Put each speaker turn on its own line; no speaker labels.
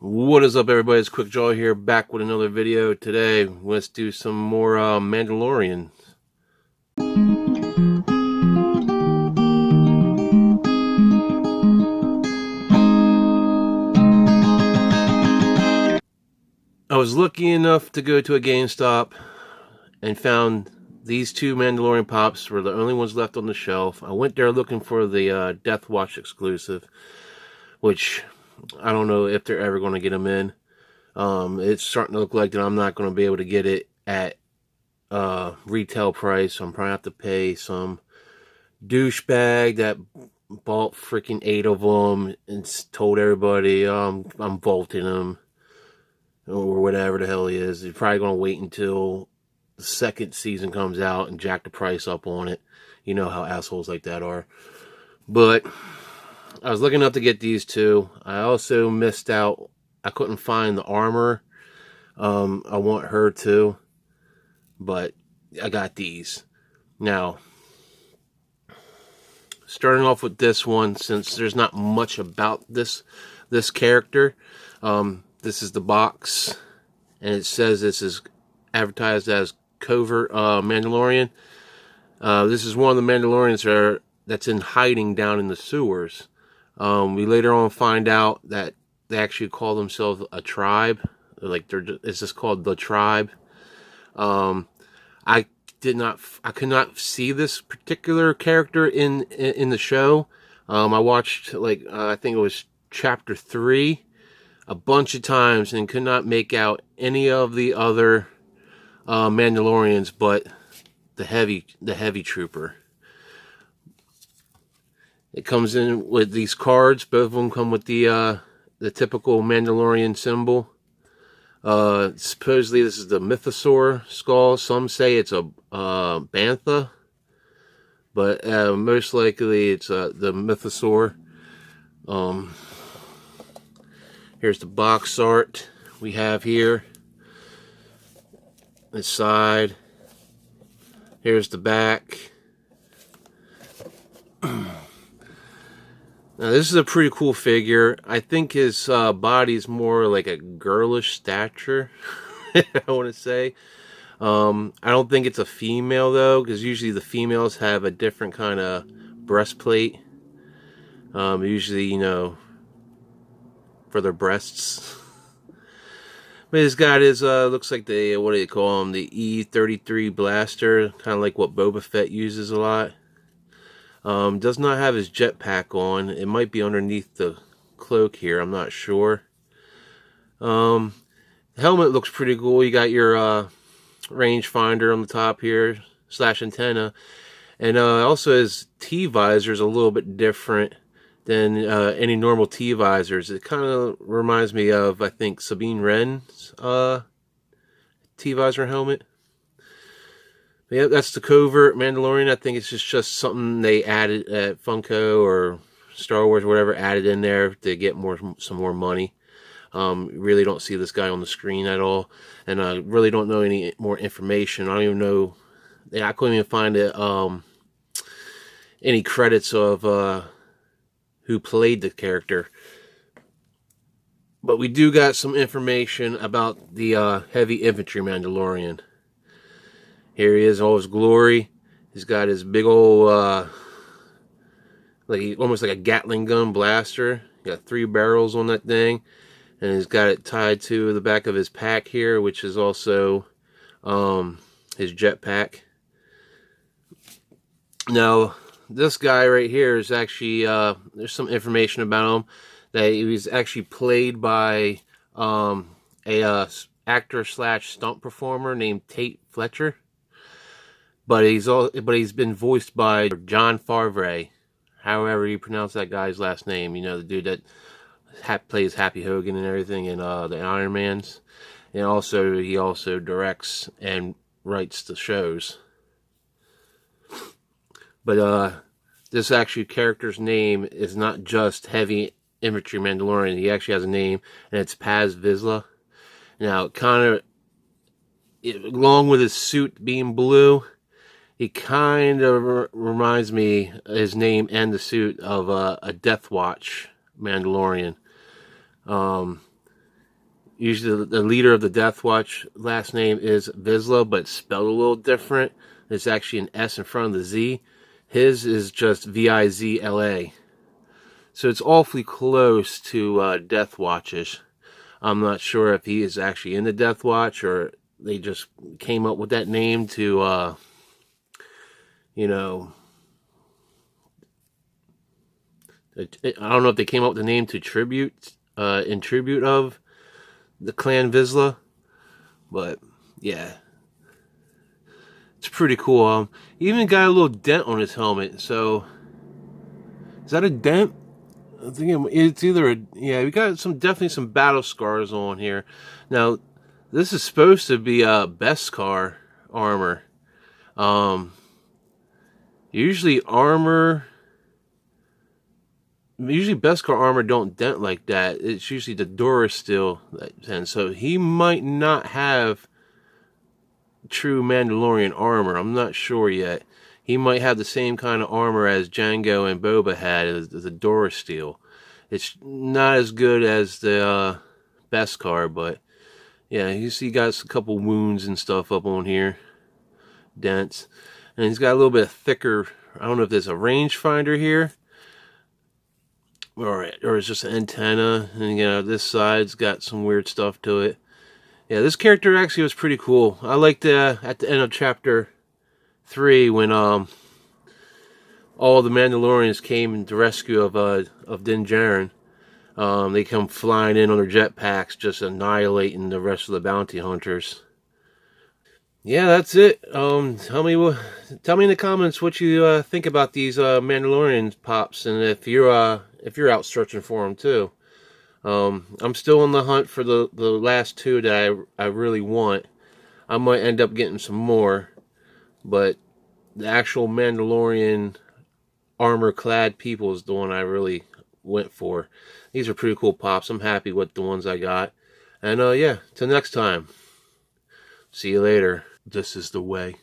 What is up, everybody? It's Quick Jaw here, back with another video. Today, let's do some more Mandalorian. I was lucky enough to go to a GameStop and found these two Mandalorian Pops were the only ones left on the shelf. I went there looking for the Death Watch exclusive, which I don't know if they're ever going to get them in. It's starting to look like that I'm not going to be able to get it at retail price, so I'm probably have to pay some douchebag that bought freaking 8 of them and told everybody I'm vaulting them or whatever the hell he is. He's probably going to wait until the second season comes out and jack the price up on it. You know how assholes like that are. But I was looking up to get these two. I also missed out. I couldn't find the armor. I want her too, but I got these. Now, starting off with this one, since there's not much about this character, this is the box, and it says this is advertised as Covert Mandalorian. This is one of the Mandalorians that's in hiding down in the sewers. We later on find out that they actually call themselves a tribe. Like, it's just called the Tribe. I could not see this particular character in the show. I watched, like, I think it was chapter 3 a bunch of times and could not make out any of the other Mandalorians but the heavy trooper. It comes in with these cards. Both of them come with the typical Mandalorian symbol. Supposedly this is the Mythosaur skull. Some say it's a bantha, but most likely it's the Mythosaur. Here's the box art we have here. This side. Here's the back. Now, this is a pretty cool figure. I think his body's more like a girlish stature, I want to say. I don't think it's a female, though, because usually the females have a different kind of breastplate. Usually, you know, for their breasts. But he's got his, looks like the, what do you call them, the E-33 blaster, kind of like what Boba Fett uses a lot. Does not have his jetpack on. It might be underneath the cloak here. I'm not sure. The helmet looks pretty cool. You got your rangefinder on the top here, / antenna. And also his T-visor is a little bit different than any normal T-visors. It kind of reminds me of, I think, Sabine Wren's T-visor helmet. Yeah, that's the Covert Mandalorian. I think it's just something they added at Funko or Star Wars or whatever, added in there to get some more money. Really don't see this guy on the screen at all, and I really don't know any more information. I don't even know. I couldn't even find it, any credits of who played the character. But we do got some information about the heavy infantry Mandalorian. Here he is, all his glory. He's got his big old, almost like a Gatling gun blaster. He got 3 barrels on that thing, and he's got it tied to the back of his pack here, which is also his jetpack. Now, this guy right here is actually, there's some information about him that he was actually played by a actor / stunt performer named Tate Fletcher. But he's been voiced by John Favreau, however you pronounce that guy's last name. You know, the dude that plays Happy Hogan and everything in the Iron Mans. And also, he also directs and writes the shows. But this actually character's name is not just Heavy Infantry Mandalorian. He actually has a name, and it's Paz Vizsla. Now, along with his suit being blue, he kind of reminds me, his name and the suit, of a Death Watch Mandalorian. Usually the leader of the Death Watch last name is Vizsla, but spelled a little different. There's actually an S in front of the Z. His is just Vizla. So it's awfully close to Death Watches. I'm not sure if he is actually in the Death Watch or they just came up with that name to, you know, I don't know if they came up with the name to in tribute of the clan Vizsla, but yeah, it's pretty cool. He even got a little dent on his helmet. So is that a dent? I think it's either yeah. We got definitely some battle scars on here. Now this is supposed to be Beskar armor. Usually Beskar armor don't dent like that. It's usually the Durasteel that dents. So he might not have true Mandalorian armor. I'm not sure yet. He might have the same kind of armor as Jango and Boba had, as the Durasteel. It's not as good as the Beskar, but yeah, you see he got a couple wounds and stuff up on here. Dents. And he's got a little bit thicker, I don't know if there's a rangefinder here, or it's just an antenna. And you know, this side's got some weird stuff to it. Yeah, this character actually was pretty cool. I liked at the end of chapter 3 when all the Mandalorians came to rescue of Din Djarin. They come flying in on their jetpacks, just annihilating the rest of the bounty hunters. Yeah, that's it. Tell me in the comments what you think about these Mandalorian pops, and if you're out searching for them too. I'm still on the hunt for the last two that I really want. I might end up getting some more, but the actual Mandalorian armor-clad people is the one I really went for. These are pretty cool pops. I'm happy with the ones I got. And yeah, till next time. See you later. This is the way.